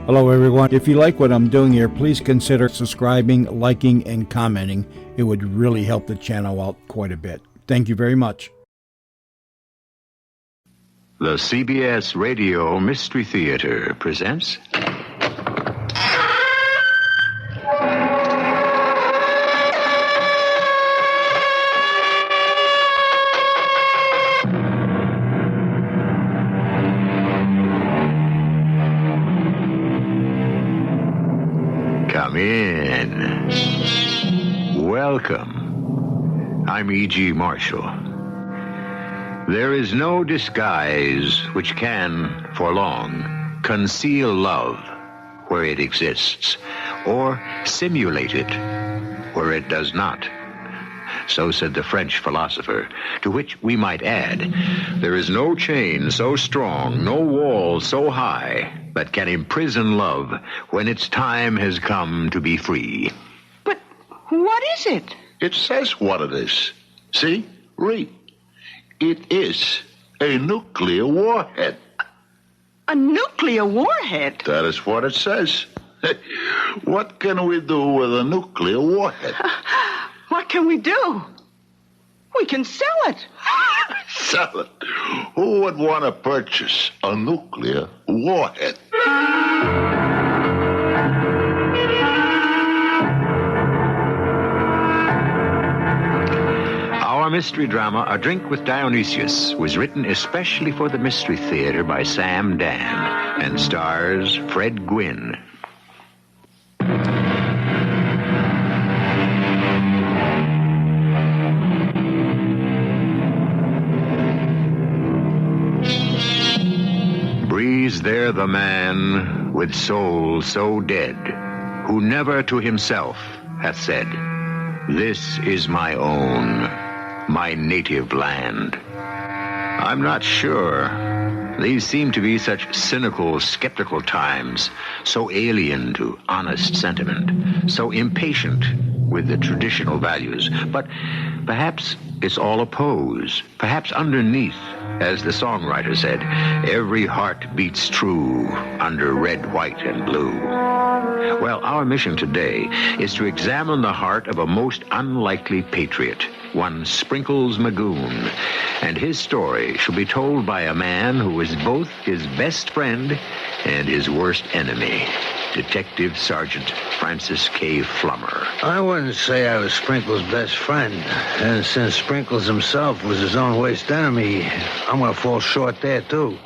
Hello everyone. If you like what I'm doing here, please consider subscribing, liking, and commenting. It would really help the channel out quite a bit. Thank you very much. The CBS Radio Mystery Theater presents... Come in. Welcome. I'm E.G. Marshall. There is no disguise which can, for long, conceal love where it exists, or simulate it where it does not. So said the French philosopher, to which we might add, there is no chain so strong, no wall so high, that can imprison love when its time has come to be free. But what is it? It says what it is. See? Read. It is a nuclear warhead. A nuclear warhead? That is what it says. What can we do with a nuclear warhead? What can we do? We can sell it. Sell it? Who would want to purchase a nuclear warhead? Our mystery drama, A Drink with Dionysius, was written especially for the Mystery Theater by Sam Dan and stars Fred Gwynne. Breathes there the man with soul so dead, who never to himself hath said, "This is my own, my native land." I'm not sure. These seem to be such cynical, skeptical times, so alien to honest sentiment, so impatient with the traditional values. But perhaps it's all a pose. Perhaps underneath, as the songwriter said, every heart beats true under red, white, and blue. Well, our mission today is to examine the heart of a most unlikely patriot, one Sprinkles Magoon, and his story shall be told by a man who is both his best friend and his worst enemy, Detective Sergeant Francis K. Flummer. I wouldn't say I was Sprinkles' best friend, and since Sprinkles himself was his own worst enemy, I'm going to fall short there, too.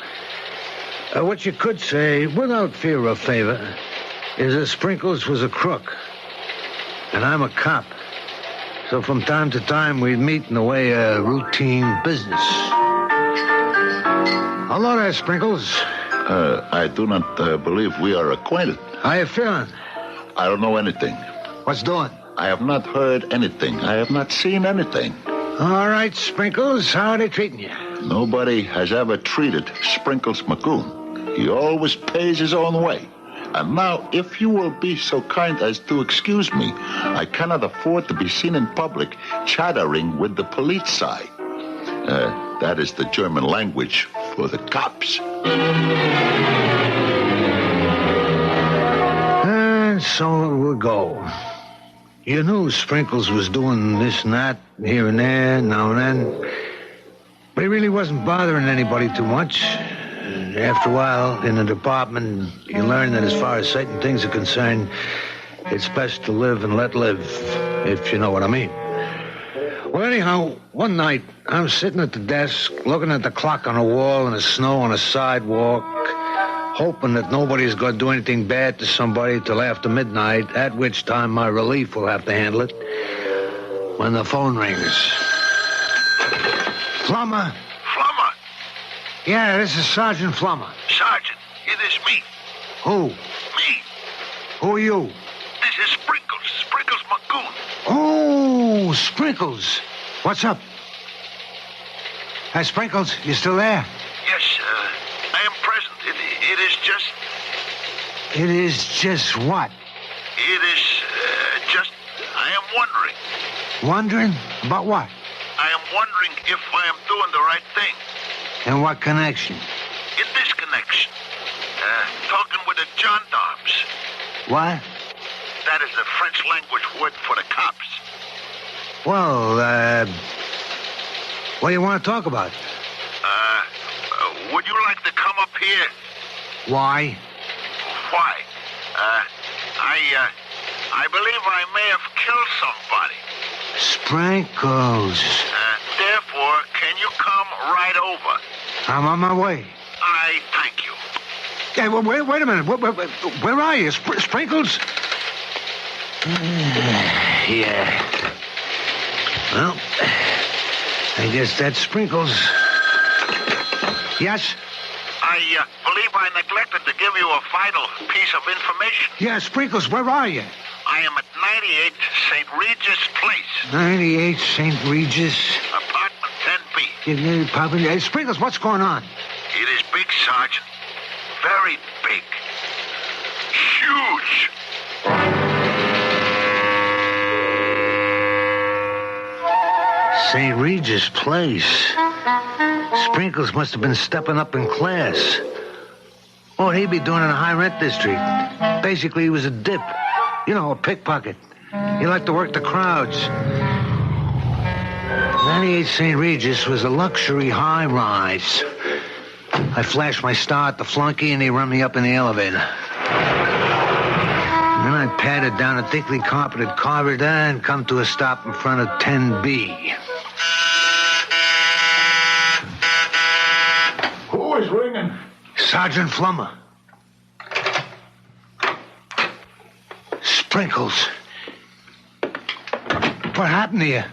What you could say, without fear of favor, is that Sprinkles was a crook, and I'm a cop. So from time to time, we'd meet in the way of routine business. Hello there, Sprinkles. I do not believe we are acquainted. How you feeling? I don't know anything. What's doing? I have not heard anything. I have not seen anything. All right, Sprinkles, how are they treating you? Nobody has ever treated Sprinkles Magoon. He always pays his own way. And now, if you will be so kind as to excuse me, I cannot afford to be seen in public chattering with the Polizei. That is the German language for the cops. And so it will go. You knew Sprinkles was doing this and that, here and there, now and then. But he really wasn't bothering anybody too much. After a while, in the department, you learn that as far as certain things are concerned, it's best to live and let live, if you know what I mean. Well, anyhow, one night, I'm sitting at the desk, looking at the clock on the wall and the snow on the sidewalk, hoping that nobody's going to do anything bad to somebody till after midnight, at which time my relief will have to handle it, when the phone rings. Flummer. Flummer? Yeah, this is Sergeant Flummer. Sergeant, it is me. Who? Me. Who are you? This is Sprinkles. Sprinkles Magoon. Oh, Sprinkles. What's up? Hey, Sprinkles, you still there? Yes, I am present. It is just... It is just what? It is just... I am wondering. Wondering? About what? I am wondering if I am doing the right thing. In what connection? In this connection. Talking with the gendarmes. What? That is the French language word for the cops. Well, what do you want to talk about? Would you like to come up here? Why? Why? I believe I may have killed somebody. Sprinkles. Therefore, can you come right over? I'm on my way. I thank you. Hey, wait a minute. Where are you, Sprinkles? Yeah. Well, I guess that's Sprinkles. Yes? I believe I neglected to give you a vital piece of information. Yeah, Sprinkles, where are you? I am at 98 St. Regis Place. 98 St. Regis. Apartment 10B. Hey, Sprinkles, what's going on? It is big, Sergeant. Very big. Huge. St. Regis Place. Sprinkles must have been stepping up in class. What would he be doing in a high-rent district? Basically, he was a dip. You know, a pickpocket. He liked to work the crowds. 98 St. Regis was a luxury high-rise. I flashed my star at the flunky, and he run me up in the elevator. And then I padded down a thickly carpeted corridor and come to a stop in front of 10B. Who is ringing? Sergeant Flummer. Sprinkles. What happened to you?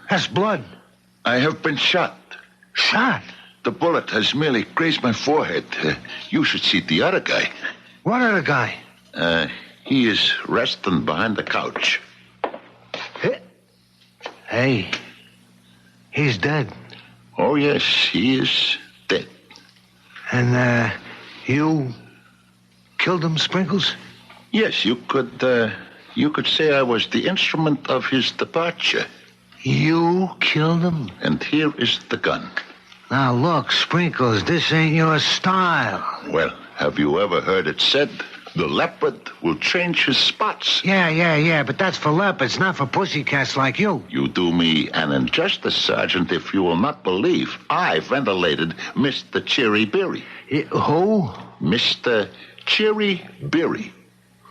That's blood. I have been shot. Shot? The bullet has merely grazed my forehead. You should see the other guy. What other guy? He is resting behind the couch. Hey, he's dead. Oh, yes, he is dead. And, you killed him, Sprinkles? Yes, you could say I was the instrument of his departure. You killed him? And here is the gun. Now, look, Sprinkles, this ain't your style. Well, have you ever heard it said, the leopard will change his spots? Yeah, but that's for leopards, not for pussycats like you. You do me an injustice, Sergeant, if you will not believe I ventilated Mr. Cheery Beery. Who? Mr. Cheery Beery.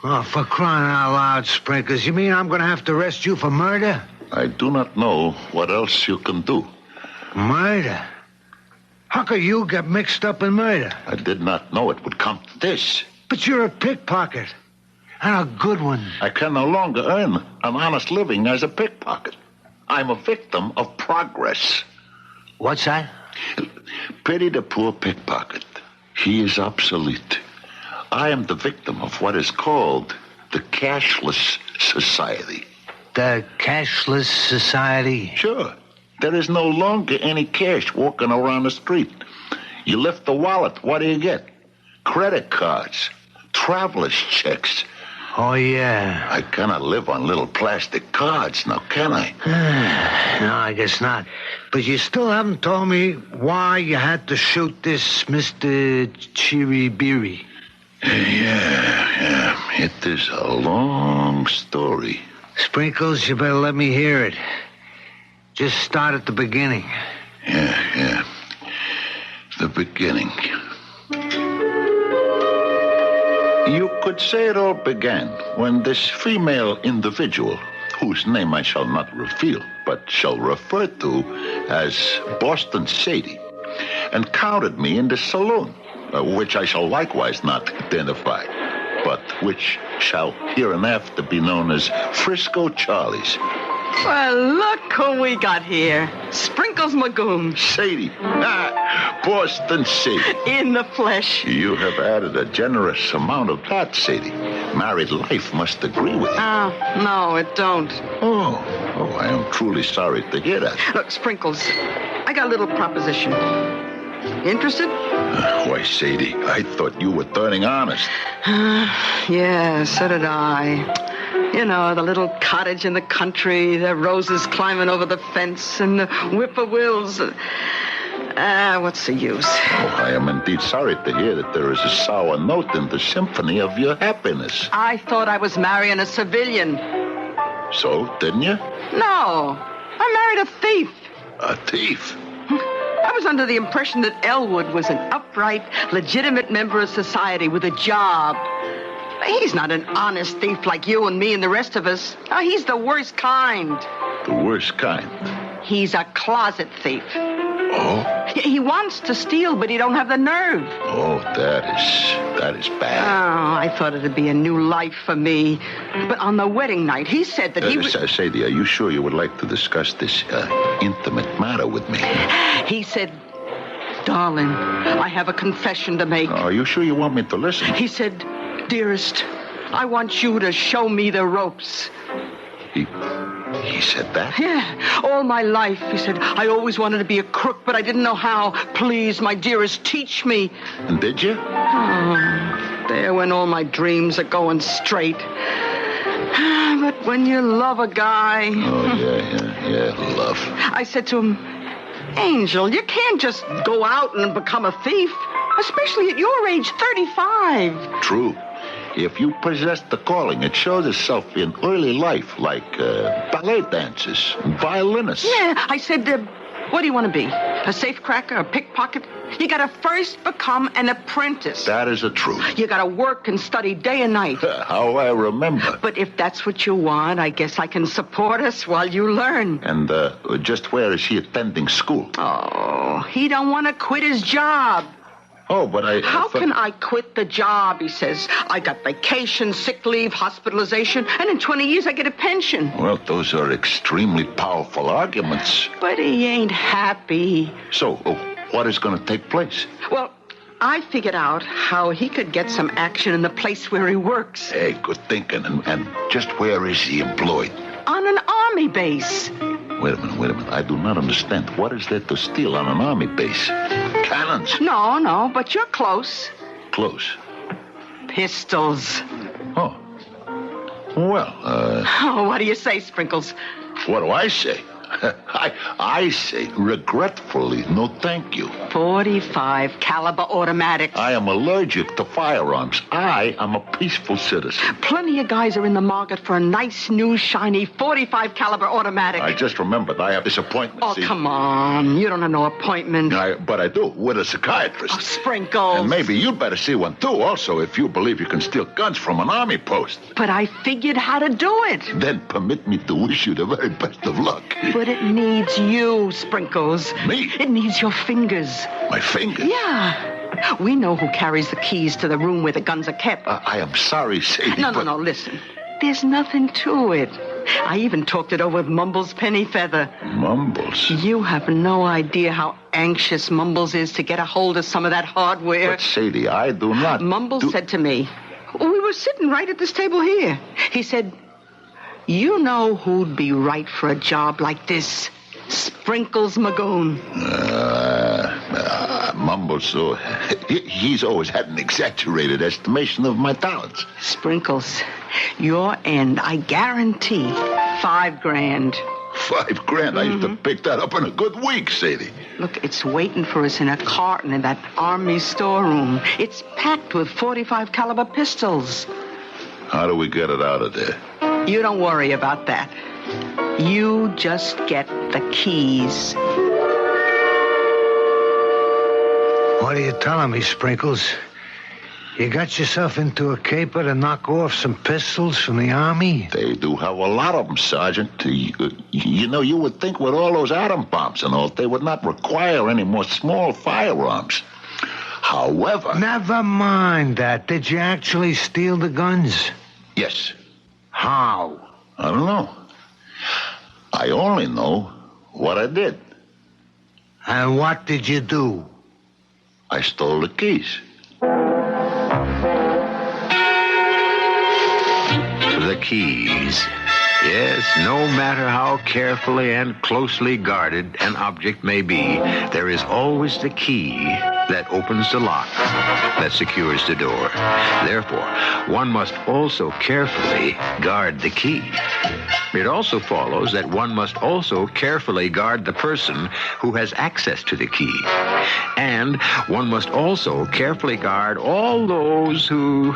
Oh, for crying out loud, Sprinkles. You mean I'm going to have to arrest you for murder? I do not know what else you can do. Murder? How could you get mixed up in murder? I did not know it would come to this. But you're a pickpocket. And a good one. I can no longer earn an honest living as a pickpocket. I'm a victim of progress. What's that? Pity the poor pickpocket. He is obsolete. I am the victim of what is called the cashless society. The cashless society? Sure. There is no longer any cash walking around the street. You lift the wallet, what do you get? Credit cards, traveler's checks. Oh, yeah. I cannot live on little plastic cards now, can I? No, I guess not. But you still haven't told me why you had to shoot this Mr. Cheery Beery. Yeah. It is a long story. Sprinkles, you better let me hear it. Just start at the beginning. Yeah. The beginning. You could say it all began when this female individual, whose name I shall not reveal, but shall refer to as Boston Sadie, encountered me in the saloon, which I shall likewise not identify, but which shall hereinafter be known as Frisco Charlie's. Well, look who we got here. Sprinkles Magoon. Sadie. Boston Sadie. In the flesh. You have added a generous amount of that, Sadie. Married life must agree with you. No, it don't. Oh, I am truly sorry to hear that. Look, Sprinkles, I got a little proposition. Interested? Why, Sadie, I thought you were turning honest. Yeah, so did I. You know, the little cottage in the country, the roses climbing over the fence, and the whippoorwills. What's the use? Oh, I am indeed sorry to hear that there is a sour note in the symphony of your happiness. I thought I was marrying a civilian. So, didn't you? No, I married a thief. A thief? I was under the impression that Elwood was an upright, legitimate member of society with a job. He's not an honest thief like you and me and the rest of us. He's the worst kind. The worst kind? He's a closet thief. Oh? He wants to steal, but he don't have the nerve. Oh, that is bad. Oh, I thought it'd be a new life for me. But on the wedding night, he said that he was... Sadie, are you sure you would like to discuss this intimate matter with me? He said, darling, I have a confession to make. Are you sure you want me to listen? He said, dearest, I want you to show me the ropes. He said that? Yeah, all my life, he said, I always wanted to be a crook, but I didn't know how. Please, my dearest, teach me. And did you? Oh, there when all my dreams are going straight. But when you love a guy... Oh, yeah, love. I said to him, Angel, you can't just go out and become a thief, especially at your age, 35. True. If you possess the calling, it shows itself in early life, like ballet dancers, violinists. Yeah, I said, what do you want to be? A safecracker, a pickpocket? You gotta first become an apprentice. That is the truth. You gotta work and study day and night. How I remember. But if that's what you want, I guess I can support us while you learn. And just where is he attending school? Oh, he don't want to quit his job. Oh, but How can I quit the job, he says. I got vacation, sick leave, hospitalization, and in 20 years I get a pension. Well, those are extremely powerful arguments. But he ain't happy. So, what is going to take place? Well, I figured out how he could get some action in the place where he works. Hey, good thinking. And just where is he employed? On an army base. Wait a minute. I do not understand. What is there to steal on an army base? Cannons? No, but you're close. Close? Pistols. Oh. Well, Oh, what do you say, Sprinkles? what do I say? I say, regretfully, no thank you. 45 caliber automatics. I am allergic to firearms. I am a peaceful citizen. Plenty of guys are in the market for a nice, new, shiny 45 caliber automatic. I just remembered I have this appointment. Oh, see? come on. You don't have no appointment. But I do, with a psychiatrist. Oh, Sprinkles. And maybe you'd better see one, too, also, if you believe you can steal guns from an army post. But I figured how to do it. Then permit me to wish you the very best of luck. But it needs you, Sprinkles. Me? It needs your fingers. My fingers? Yeah. We know who carries the keys to the room where the guns are kept. I am sorry, Sadie, No, listen. There's nothing to it. I even talked it over with Mumbles Pennyfeather. Mumbles? You have no idea how anxious Mumbles is to get a hold of some of that hardware. But, Sadie, I do not... Mumbles said to me, we were sitting right at this table here. He said, you know who'd be right for a job like this? Sprinkles Magoon. Mumbles, he's always had an exaggerated estimation of my talents. Sprinkles, your end, I guarantee, $5,000. $5,000? I used to pick that up in a good week, Sadie. Look, it's waiting for us in a carton in that army storeroom. It's packed with 45 caliber pistols. How do we get it out of there? You don't worry about that. You just get the keys. What are you telling me, Sprinkles? You got yourself into a caper to knock off some pistols from the army? They do have a lot of them, Sergeant. You know, you would think with all those atom bombs and all, they would not require any more small firearms. However... Never mind that. Did you actually steal the guns? Yes. How? I don't know. I only know what I did. And what did you do? I stole the keys. The keys. Yes, no matter how carefully and closely guarded an object may be, there is always the key that opens the lock, that secures the door. Therefore, one must also carefully guard the key. It also follows that one must also carefully guard the person who has access to the key. And one must also carefully guard all those who,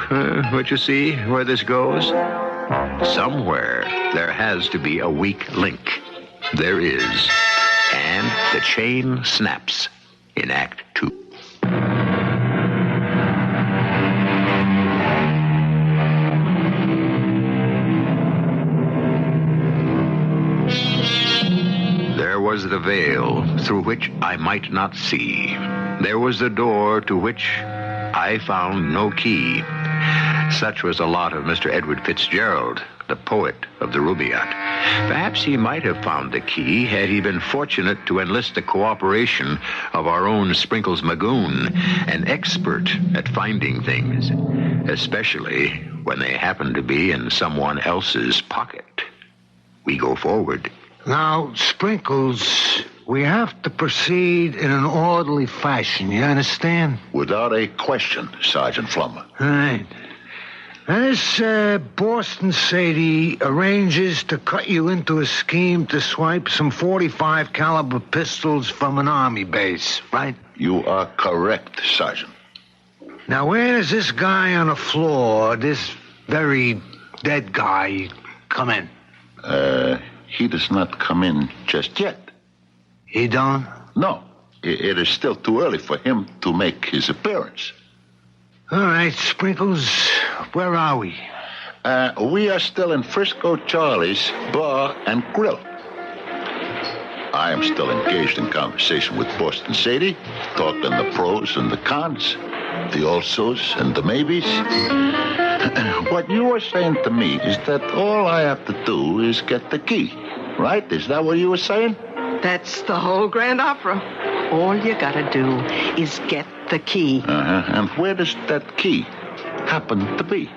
what you see where this goes? Somewhere there has to be a weak link. There is. And the chain snaps in Act 2. There was the veil through which I might not see. There was the door to which I found no key. Such was the lot of Mr. Edward Fitzgerald, the poet of the Rubaiyat. Perhaps he might have found the key had he been fortunate to enlist the cooperation of our own Sprinkles Magoon, an expert at finding things, especially when they happen to be in someone else's pocket. We go forward. Now, Sprinkles, we have to proceed in an orderly fashion, you understand? Without a question, Sergeant Flummer. All right. Now, this Boston Sadie arranges to cut you into a scheme to swipe some .45 caliber pistols from an army base, right? You are correct, Sergeant. Now, where does this guy on the floor, this very dead guy, come in? He does not come in just yet. He don't? No, it is still too early for him to make his appearance. All right, Sprinkles, where are we? We are still in Frisco Charlie's Bar and Grill. I am still engaged in conversation with Boston Sadie, talking the pros and the cons, the alsos and the maybes. What you are saying to me is that all I have to do is get the key, right? Is that what you were saying? That's the whole grand opera. All you gotta do is get the key. And where does that key happen to be?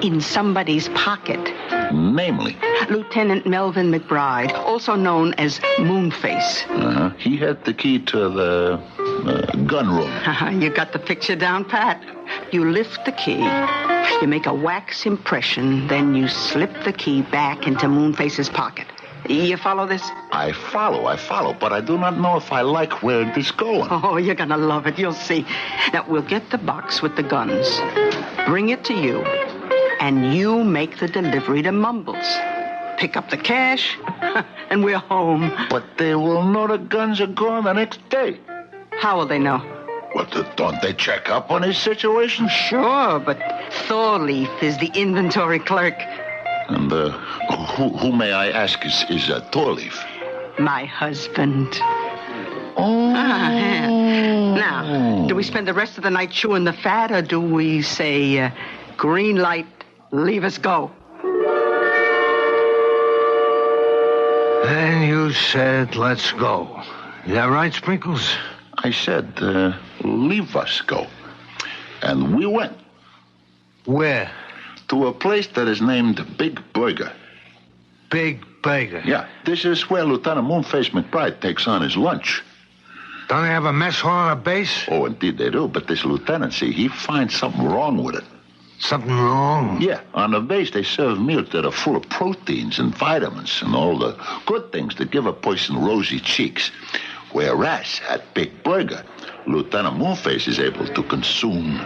In somebody's pocket. Namely? Lieutenant Melvin McBride, also known as Moonface. He had the key to the gun room. You got the picture down, Pat. You lift the key, you make a wax impression, then you slip the key back into Moonface's pocket. You follow this? I follow, but I do not know if I like where it is going. Oh, you're gonna love it. You'll see. Now, we'll get the box with the guns, bring it to you, and you make the delivery to Mumbles. Pick up the cash, and we're home. But they will know the guns are gone the next day. How will they know? What, don't they check up on his situation? Sure, but Thorleaf is the inventory clerk. And who may I ask is Thorleaf? My husband. Oh. Yeah. Now, do we spend the rest of the night chewing the fat, or do we say, green light, leave us go? And you said, let's go. Is that right, Sprinkles? I said, leave us go. And we went. Where? To a place that is named Big Burger. Big Burger? Yeah, this is where Lieutenant Moonface McBride takes on his lunch. Don't they have a mess hall on a base? Oh, indeed they do, but this lieutenant, see, he finds something wrong with it. Something wrong? Yeah, on the base they serve meals that are full of proteins and vitamins and all the good things that give a person rosy cheeks. Whereas at Big Burger, Lieutenant Moonface is able to consume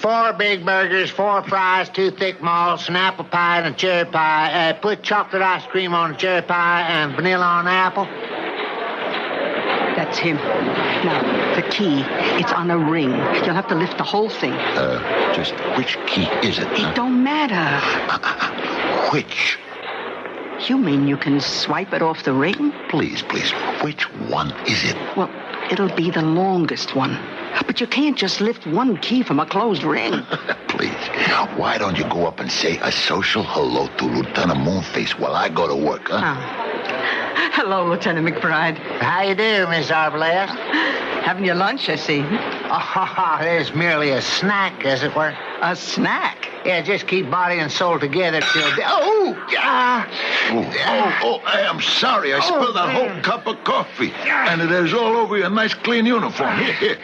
4 big burgers, 4 fries, 2 thick malts, an apple pie, and a cherry pie. Put chocolate ice cream on the cherry pie and vanilla on the apple. That's him. Now, the key, it's on a ring. You'll have to lift the whole thing. Just which key is it? It don't matter. Which? You mean you can swipe it off the ring? Please, which one is it? Well, it'll be the longest one. But you can't just lift one key from a closed ring. Please, why don't you go up and say a social hello to Lieutenant Moonface while I go to work, huh? Hello, Lieutenant McBride. How you do, Miss Arbalest? Having your lunch, I see. Oh, it is merely a snack, as it were. A snack? Yeah, just keep body and soul together till... I am sorry. I spilled that whole cup of coffee. And it is all over your nice, clean uniform. Here.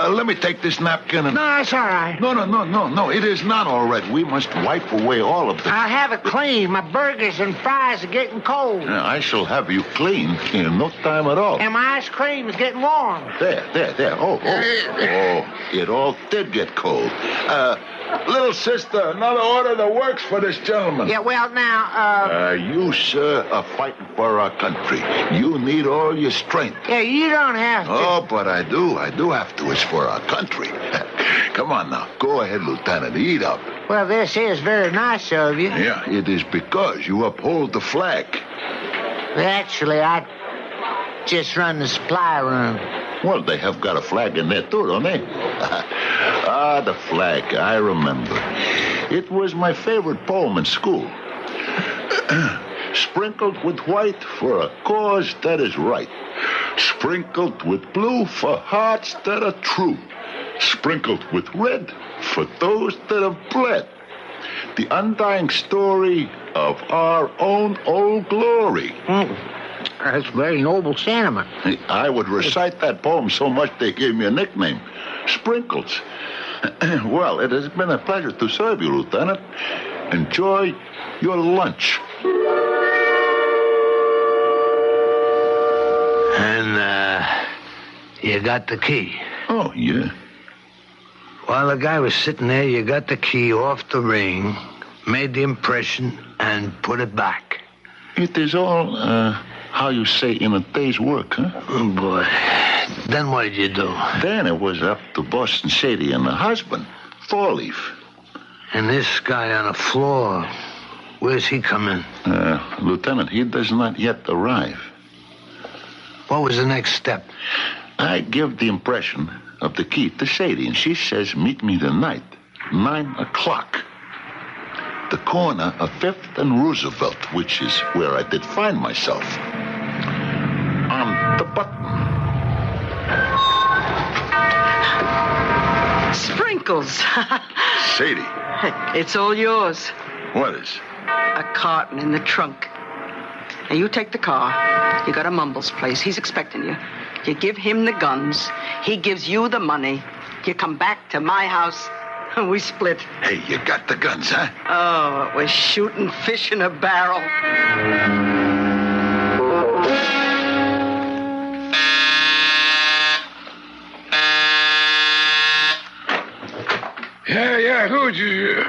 Let me take this napkin and... No, it's all right. No. It is not all right. We must wipe away all of this. I'll have it clean. My burgers and fries are getting cold. I shall have you clean in no time at all. And my ice cream is getting warm. There. Oh, it all did get cold. Little sister, another order that works for this gentleman. Yeah, well, now, You, sir, are fighting for our country. You need all your strength. Yeah, you don't have to. Oh, but I do. I do have to. It's for our country. Come on now. Go ahead, Lieutenant. Eat up. Well, this is very nice of you. Yeah, it is because you uphold the flag. Actually, I just run the supply room. Well, they have got a flag in there, too, don't they? The flag. I remember. It was my favorite poem in school. Sprinkled with white for a cause that is right. Sprinkled with blue for hearts that are true. Sprinkled with red for those that have bled. The undying story of our own old glory. That's a very noble sentiment. I would recite that poem so much they gave me a nickname, Sprinkles. Well, it has been a pleasure to serve you, Lieutenant. Enjoy your lunch. And, you got the key. Oh, yeah. While the guy was sitting there, you got the key off the ring, made the impression, and put it back. It is all, how you say, in a day's work, huh? Oh, boy. Then what did you do? Then it was up to Boston Sadie and the husband, Four Leaf. And this guy on the floor, where's he come in? Lieutenant, he does not yet arrive. What was the next step? I give the impression of the key to Sadie, and she says, meet me tonight, 9 o'clock. The corner of 5th and Roosevelt, which is where I did find myself. On the button. Sprinkles. Sadie. It's all yours. What is? A carton in the trunk. Now, you take the car. You go to Mumble's place. He's expecting you. You give him the guns. He gives you the money. You come back to my house, and we split. Hey, you got the guns, huh? Oh, it was shooting fish in a barrel. Yeah, who'd you...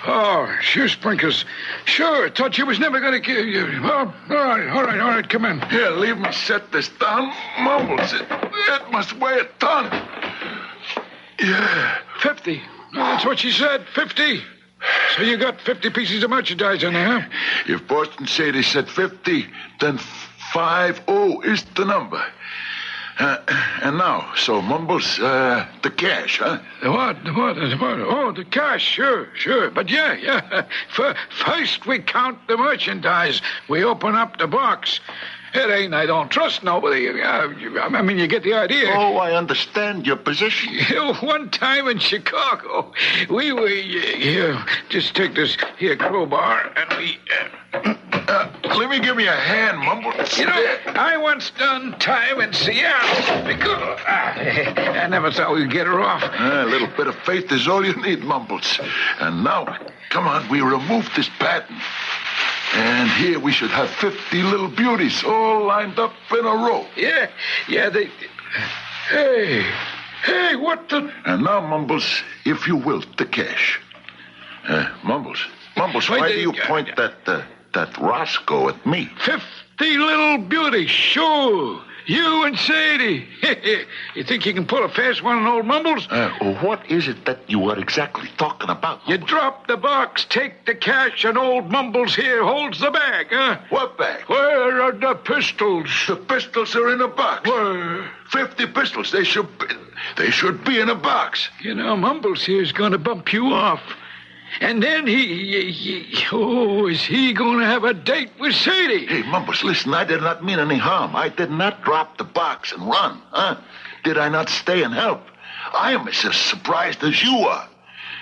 Oh, sure, Sprinkles. Sure, thought you was never going to kill you. Oh, all right, come in. Here, leave me set this down. Mumbles, it must weigh a ton. Yeah. 50. That's what she said, 50. So you got 50 pieces of merchandise in there, huh? If Boston Sadie said 50, then 50 is the number. And now, so Mumbles, the cash, huh? The what? Oh, the cash, sure. But yeah. First we count the merchandise. We open up the box. It ain't I don't trust nobody. I mean, you get the idea. Oh, I understand your position. One time in Chicago, we just take this here crowbar and we... let me give you a hand, Mumbles. You know, I once done time in Seattle because I never thought we'd get her off. A little bit of faith is all you need, Mumbles. And now, come on, we remove this pattern. And here we should have 50 little beauties all lined up in a row. Yeah, they... Hey, what the... And now, Mumbles, if you will, the cash. Mumbles, why do you point that Roscoe at me? 50 little beauties, sure. You and Sadie. You think you can pull a fast one on old Mumbles? What is it that you are exactly talking about? You drop the box, take the cash, and old Mumbles here holds the bag, huh? What bag? Where are the pistols? The pistols are in a box. Where? 50 pistols. They should be in a box. You know, Mumbles here's going to bump you off. And then is he going to have a date with Sadie? Hey, Mumbles, listen, I did not mean any harm. I did not drop the box and run, huh? Did I not stay and help? I am as surprised as you are.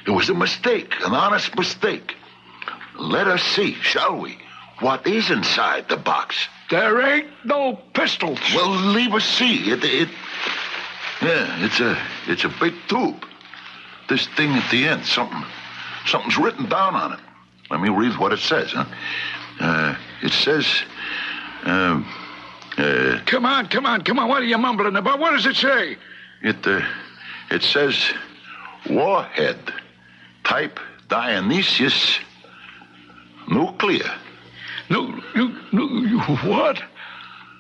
It was a mistake, an honest mistake. Let us see, shall we, what is inside the box. There ain't no pistols. Well, leave us see. It's a big tube. This thing at the end, something's written down on it. Let me read what it says, huh? It says, Come on. What are you mumbling about? What does it say? It says, warhead, type Dionysius, nuclear. No, what?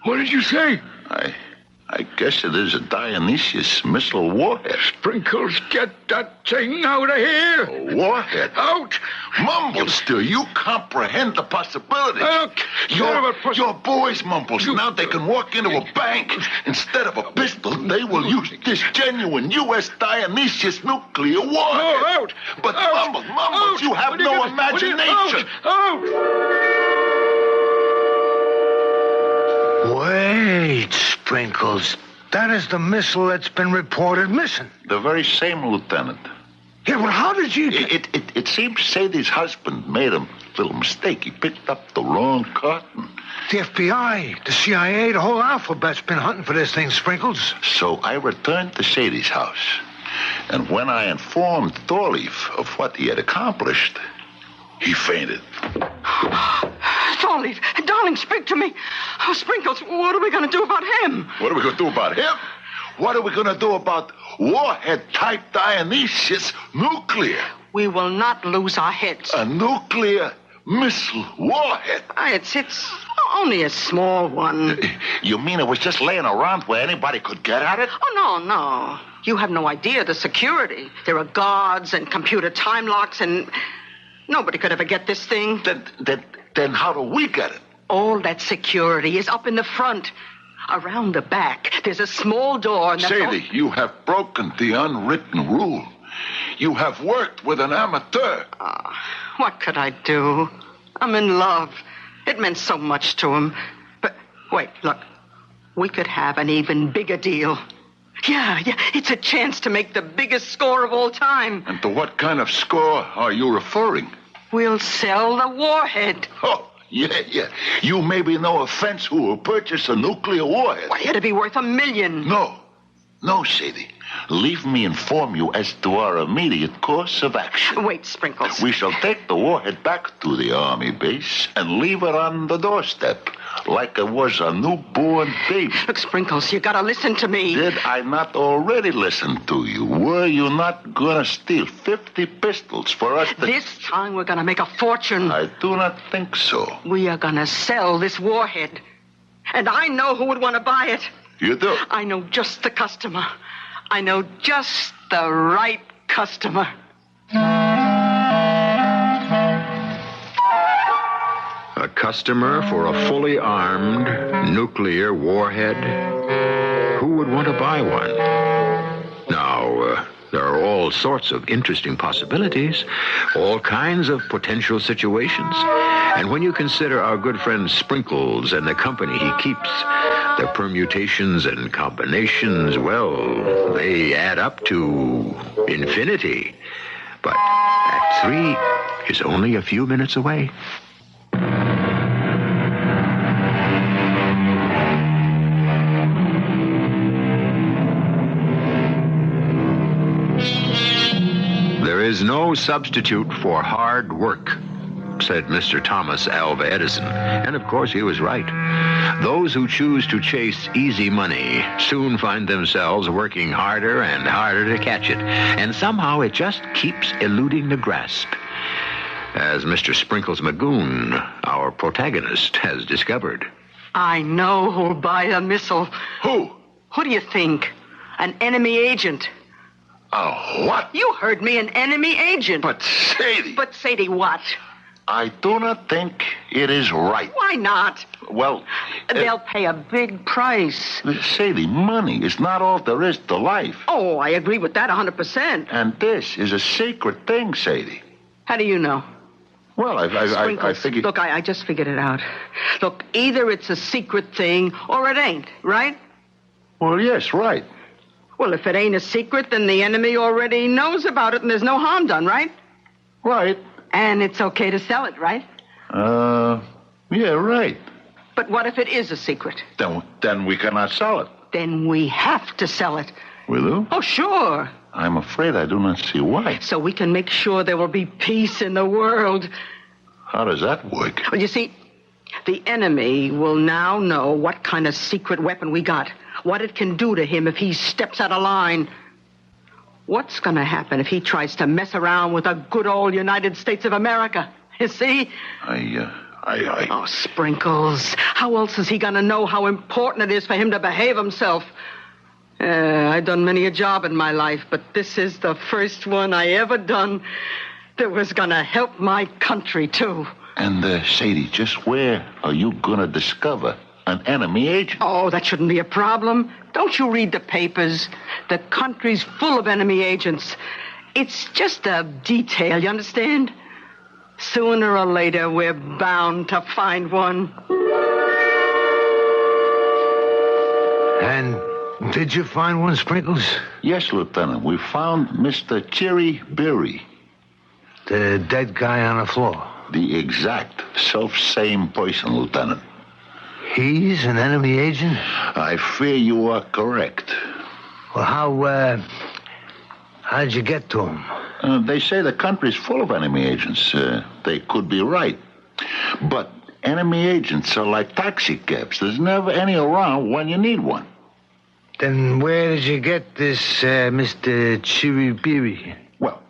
What did you say? I guess it is a Dionysius missile warhead. Sprinkles, get that thing out of here. A warhead? Out! Mumbles still. You comprehend the possibilities. Your boys mumbles. Now they can walk into a bank. Instead of a pistol, they will use this genuine U.S. Dionysius nuclear warhead. Oh, out! But out. Mumbles, you have no imagination. Out! Wait, Sprinkles. That is the missile that's been reported missing. The very same, Lieutenant. Yeah, well, how did you... It seems Sadie's husband made a little mistake. He picked up the wrong carton. The FBI, the CIA, the whole alphabet's been hunting for this thing, Sprinkles. So I returned to Sadie's house. And when I informed Thorleif of what he had accomplished, he fainted. Thorleif, darling, speak to me. Oh, Sprinkles, what are we going to do about him? What are we going to do about him? What are we going to do about warhead-type Dionysius nuclear? We will not lose our heads. A nuclear missile warhead? It's only a small one. You mean it was just laying around where anybody could get at it? Oh, no. You have no idea the security. There are guards and computer time locks, and nobody could ever get this thing. Then how do we get it? All that security is up in the front. Around the back, there's a small door. And Sadie, you have broken the unwritten rule. You have worked with an amateur. What could I do? I'm in love. It meant so much to him. But wait, look. We could have an even bigger deal. Yeah, it's a chance to make the biggest score of all time. And to what kind of score are you referring? We'll sell the warhead. Oh, yeah. You maybe know a fence who will purchase a nuclear warhead. Why, it'd be worth $1 million. No, Sadie. Leave me inform you as to our immediate course of action. Wait, Sprinkles. We shall take the warhead back to the Army base and leave it on the doorstep like it was a newborn baby. Look, Sprinkles, you gotta listen to me. Did I not already listen to you? Were you not gonna steal 50 pistols for us to... This time we're gonna make a fortune. I do not think so. We are gonna sell this warhead. And I know who would want to buy it. You do? I know just the customer. I know just the right customer. A customer for a fully armed nuclear warhead? Who would want to buy one? Now, there are all sorts of interesting possibilities, all kinds of potential situations. And when you consider our good friend Sprinkles and the company he keeps, the permutations and combinations, well, they add up to infinity. But Act 3 is only a few minutes away. There is no substitute for hard work, said Mr. Thomas Alva Edison. And of course he was right. Those who choose to chase easy money soon find themselves working harder and harder to catch it. And somehow it just keeps eluding the grasp. As Mr. Sprinkles Magoon, our protagonist, has discovered. I know who'll buy a missile. Who? Who do you think? An enemy agent. What? You heard me, an enemy agent. But Sadie... But Sadie what? I do not think it is right. Why not? Well... They'll pay a big price. Sadie, money is not all there is to life. Oh, I agree with that 100%. And this is a secret thing, Sadie. How do you know? Well, I figured... Look, I just figured it out. Look, either it's a secret thing or it ain't, right? Well, yes, right. Well, if it ain't a secret, then the enemy already knows about it and there's no harm done, right? Right. And it's okay to sell it, right? Yeah, right. But what if it is a secret? Then we cannot sell it. Then we have to sell it. Will you? Oh, sure. I'm afraid I do not see why. So we can make sure there will be peace in the world. How does that work? Well, you see, the enemy will now know what kind of secret weapon we got, what it can do to him if he steps out of line. What's going to happen if he tries to mess around with the good old United States of America? You see? Oh, Sprinkles. How else is he going to know how important it is for him to behave himself? I've done many a job in my life, but this is the first one I ever done that was going to help my country, too. And, Sadie, just where are you going to discover an enemy agent? Oh, that shouldn't be a problem. Don't you read the papers? The country's full of enemy agents. It's just a detail, you understand? Sooner or later, we're bound to find one. And did you find one, Sprinkles? Yes, Lieutenant. We found Mr. Cherry Berry. The dead guy on the floor. The exact self-same person, Lieutenant. He's an enemy agent? I fear you are correct. Well, how did you get to him? They say the country's full of enemy agents. They could be right. But enemy agents are like taxi cabs. There's never any around when you need one. Then where did you get this, Mr. Chiribiri? Well,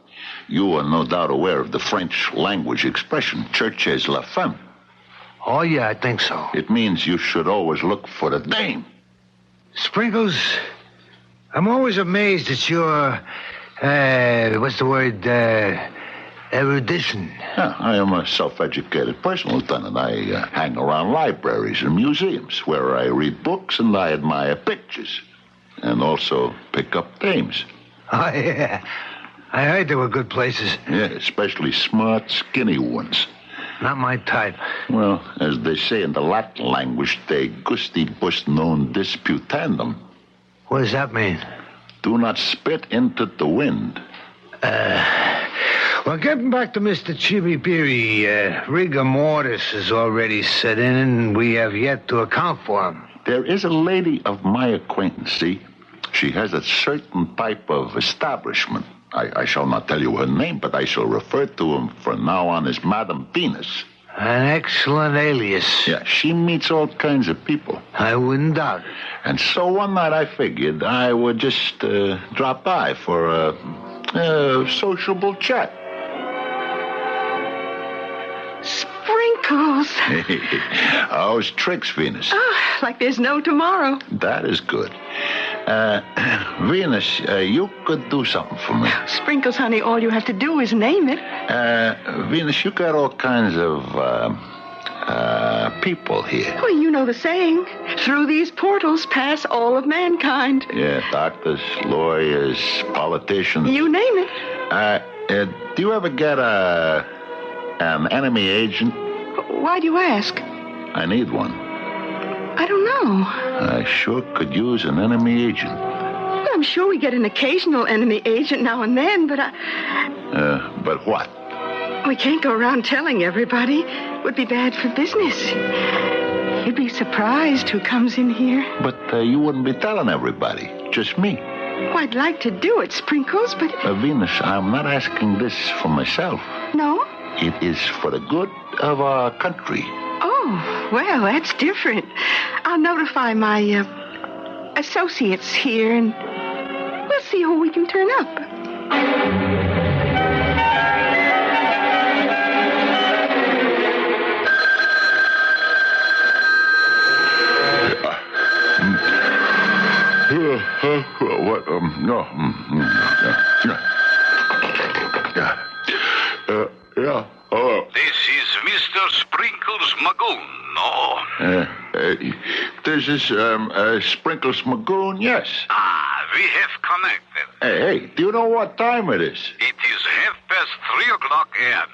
you are no doubt aware of the French language expression, cherchez la femme. Oh, yeah, I think so. It means you should always look for the dame. Sprinkles, I'm always amazed at your, what's the word, erudition. Yeah, I am a self-educated person, Lieutenant. I hang around libraries and museums where I read books and I admire pictures. And also pick up dames. Oh, yeah. I heard there were good places. Yeah, especially smart, skinny ones. Not my type. Well, as they say in the Latin language, de gustibus non disputandum. What does that mean? Do not spit into the wind. Well, getting back to Mr. Chiribiri, rigor mortis has already set in, and we have yet to account for him. There is a lady of my acquaintance, see? She has a certain type of establishment. I shall not tell you her name, but I shall refer to him from now on as Madame Venus. An excellent alias. Yeah, she meets all kinds of people. I wouldn't doubt it. And so one night I figured I would just drop by for a sociable chat. Sprinkles. How's tricks, Venus? Oh, like there's no tomorrow. That is good. Venus, you could do something for me. Sprinkles, honey, all you have to do is name it. Venus, you got all kinds of people here. Well, you know the saying. Through these portals pass all of mankind. Yeah, doctors, lawyers, politicians. You name it. Do you ever get an enemy agent? Why do you ask? I need one. I don't know. I sure could use an enemy agent. Well, I'm sure we get an occasional enemy agent now and then, but But what? we can't go around telling everybody. It would be bad for business. You'd be surprised who comes in here. But you wouldn't be telling everybody, just me. Oh, I'd like to do it, Sprinkles, but... Venus, I'm not asking this for myself. No? It is for the good of our country. Oh, well, that's different. I'll notify my associates here, and we'll see who we can turn up. What? No. Yeah. Hello. This is Mr. Sprinkles Magoon, no? This is Sprinkles Magoon, yes. We have connected. Hey, do you know what time it is? It is 3:30 a.m.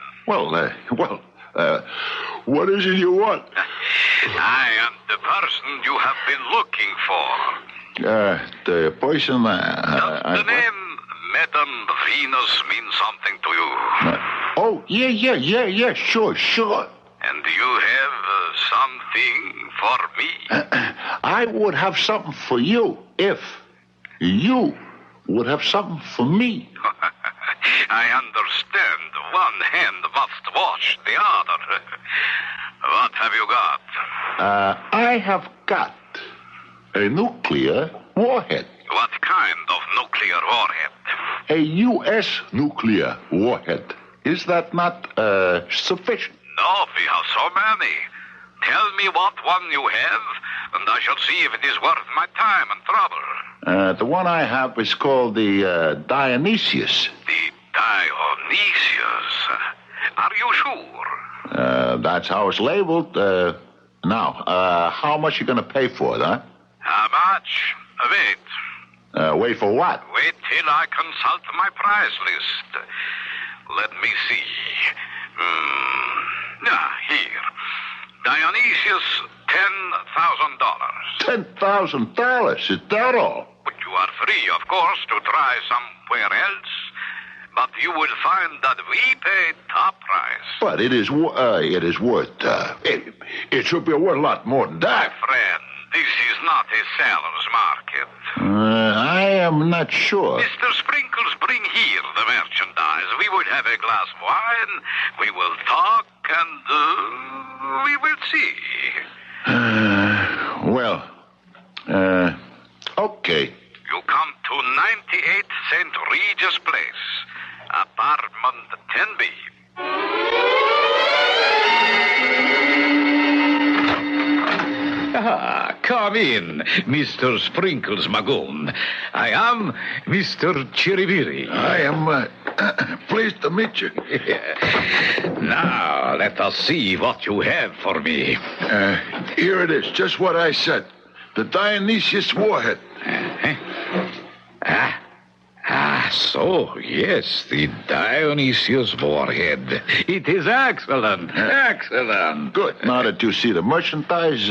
What is it you want? I am the person you have been looking for. The person... Does the name Madame Venus mean something to you? Yeah, sure. And do you have something for me? I would have something for you if you would have something for me. I understand. One hand must wash the other. What have you got? I have got a nuclear warhead. What kind of nuclear warhead? A U.S. nuclear warhead. Is that not sufficient? No, we have so many. Tell me what one you have, and I shall see if it is worth my time and trouble. The one I have is called the Dionysius. The Dionysius. Are you sure? That's how it's labeled. Now, how much you gonna pay for it, huh? How much? Wait. Wait for what? Wait till I consult my price list. Let me see. Here. Dionysius, $10,000. $10,000? Is that all? But you are free, of course, to try somewhere else. But you will find that we pay top price. But it is worth, it should be worth a lot more than My that. friend, this is not a seller's market. I am not sure. Mr. Sprinkles, bring here the merchandise. We will have a glass of wine. We will talk, and we will see. Okay. You come to 98 St. Regis Place, apartment 10B. Come in, Mr. Sprinkles Magoon. I am Mr. Chiriviri. I am pleased to meet you. Now, let us see what you have for me. Here it is, just what I said. The Dionysius warhead. So, yes, the Dionysius warhead. It is excellent. Excellent. Good. Now that you see the merchandise,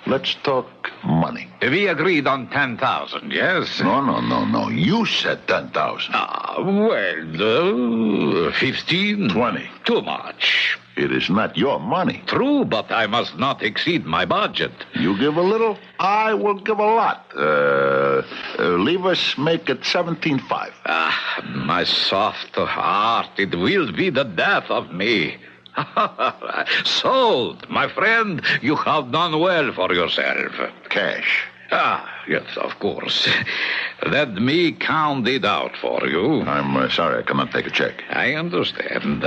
let's talk money. We agreed on 10,000, yes? No. You said 10,000. 15. 20. Too much. It is not your money. True, but I must not exceed my budget. You give a little, I will give a lot. Leave us make it 17.5. My soft heart, it will be the death of me. Sold, my friend. You have done well for yourself. Cash. Yes, of course. Let me count it out for you. I'm sorry, I cannot take a check. I understand.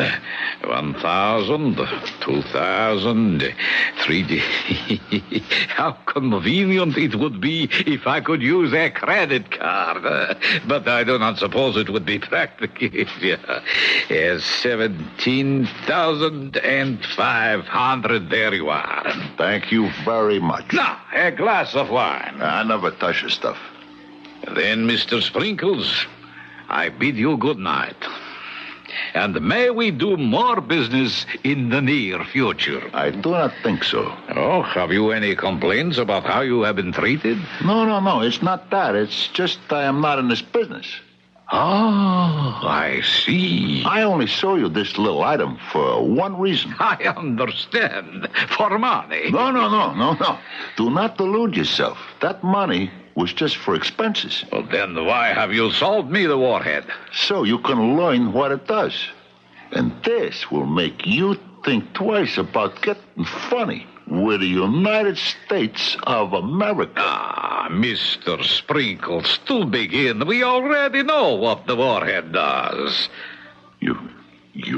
1,000, 2,000, 3... How convenient it would be if I could use a credit card. But I do not suppose it would be practical. 17,500. There you are. Thank you very much. Now, a glass of wine. I never touch your stuff. Then, Mr. Sprinkles, I bid you good night. And may we do more business in the near future. I do not think so. Oh, have you any complaints about how you have been treated? No. It's not that. It's just I am not in this business. Oh, I see. I only show you this little item for one reason. I understand. For money. No. Do not delude yourself. That money was just for expenses. Well, then why have you sold me the warhead? So you can learn what it does. And this will make you think twice about getting funny with the United States of America. Mr. Sprinkles, to begin, we already know what the warhead does. You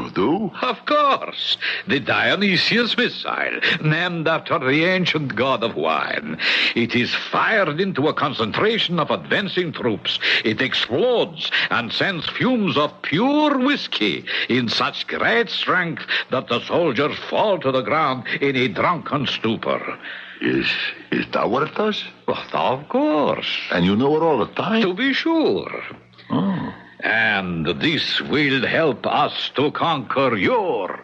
do? Of course. The Dionysius missile, named after the ancient god of wine. It is fired into a concentration of advancing troops. It explodes and sends fumes of pure whiskey in such great strength that the soldiers fall to the ground in a drunken stupor. Is that what it does? Well, of course. And you know it all the time? To be sure. Oh. And this will help us to conquer your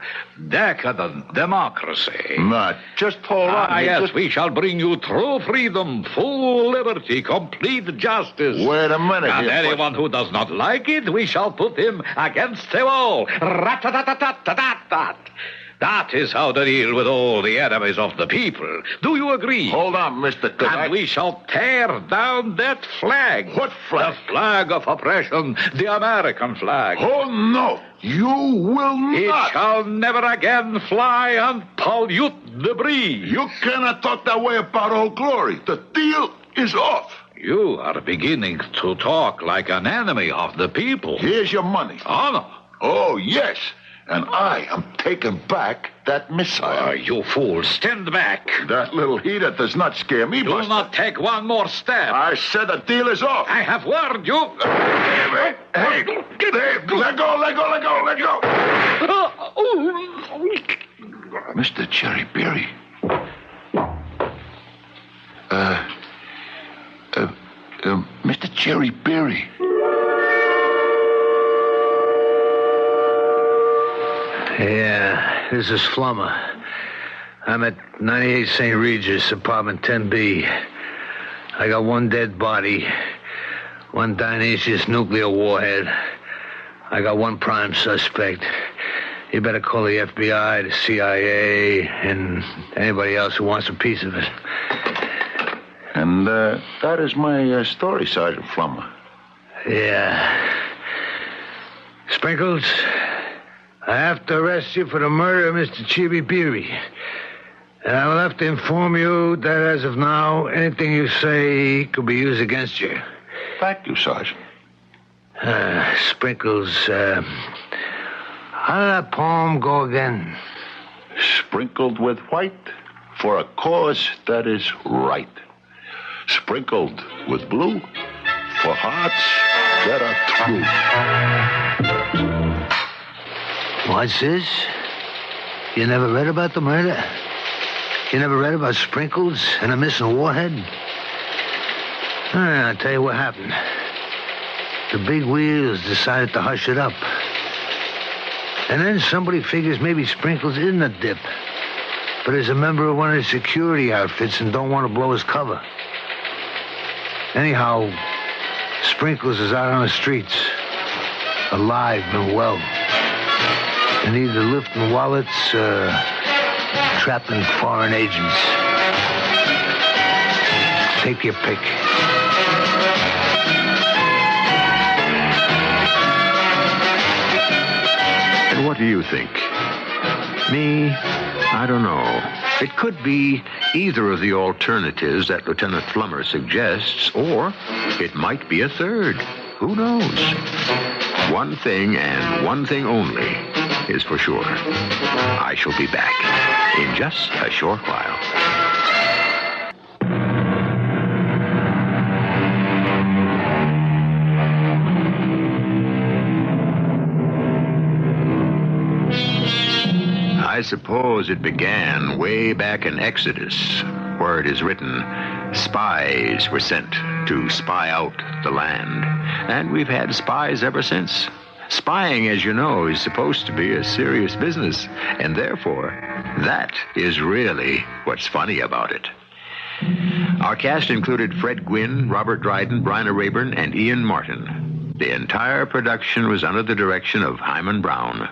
decadent democracy. Not just hold on. Yes, we shall bring you true freedom, full liberty, complete justice. Wait a minute. And here, anyone who does not like it, we shall put him against the wall. Rat-a-tat-tat-tat-tat-tat. That is how to deal with all the enemies of the people. Do you agree? Hold on, Mr. Cook. And we shall tear down that flag. What flag? The flag of oppression, the American flag. Oh, no. You will not. It shall never again fly and pollute the breeze. You cannot talk that way about Old Glory. The deal is off. You are beginning to talk like an enemy of the people. Here's your money. Honor. Oh, yes. And I am taking back that missile. You fool, stand back. That little heater does not scare me, Do Buster. not take one more step. I said the deal is off. I have warned you. Hey, Dave, let go. Mr. Cherryberry. Mr. Cherryberry. Yeah, this is Flummer. I'm at 98 St. Regis, apartment 10B. I got one dead body, one Dionysius nuclear warhead. I got one prime suspect. You better call the FBI, the CIA, and anybody else who wants a piece of it. And that is my story, Sergeant Flummer. Yeah. Sprinkles, I have to arrest you for the murder of Mr. Chibibiri. And I will have to inform you that as of now, anything you say could be used against you. Thank you, Sergeant. Sprinkles, how did that poem go again? Sprinkled with white for a cause that is right. Sprinkled with blue for hearts that are true. What's this? You never read about the murder? You never read about Sprinkles and a missing warhead? I'll tell you what happened. The big wheels decided to hush it up. And then somebody figures maybe Sprinkles isn't a dip, but is a member of one of the security outfits and don't want to blow his cover. Anyhow, Sprinkles is out on the streets, alive and well, and either lifting wallets, trapping foreign agents. Take your pick. And what do you think? Me? I don't know. It could be either of the alternatives that Lieutenant Flummer suggests, or it might be a third. Who knows? One thing and one thing only is for sure. I shall be back in just a short while. I suppose it began way back in Exodus, where it is written, spies were sent to spy out the land. And we've had spies ever since. Spying, as you know, is supposed to be a serious business, and therefore, that is really what's funny about it. Our cast included Fred Gwynne, Robert Dryden, Bryna Raeburn, and Ian Martin. The entire production was under the direction of Hyman Brown.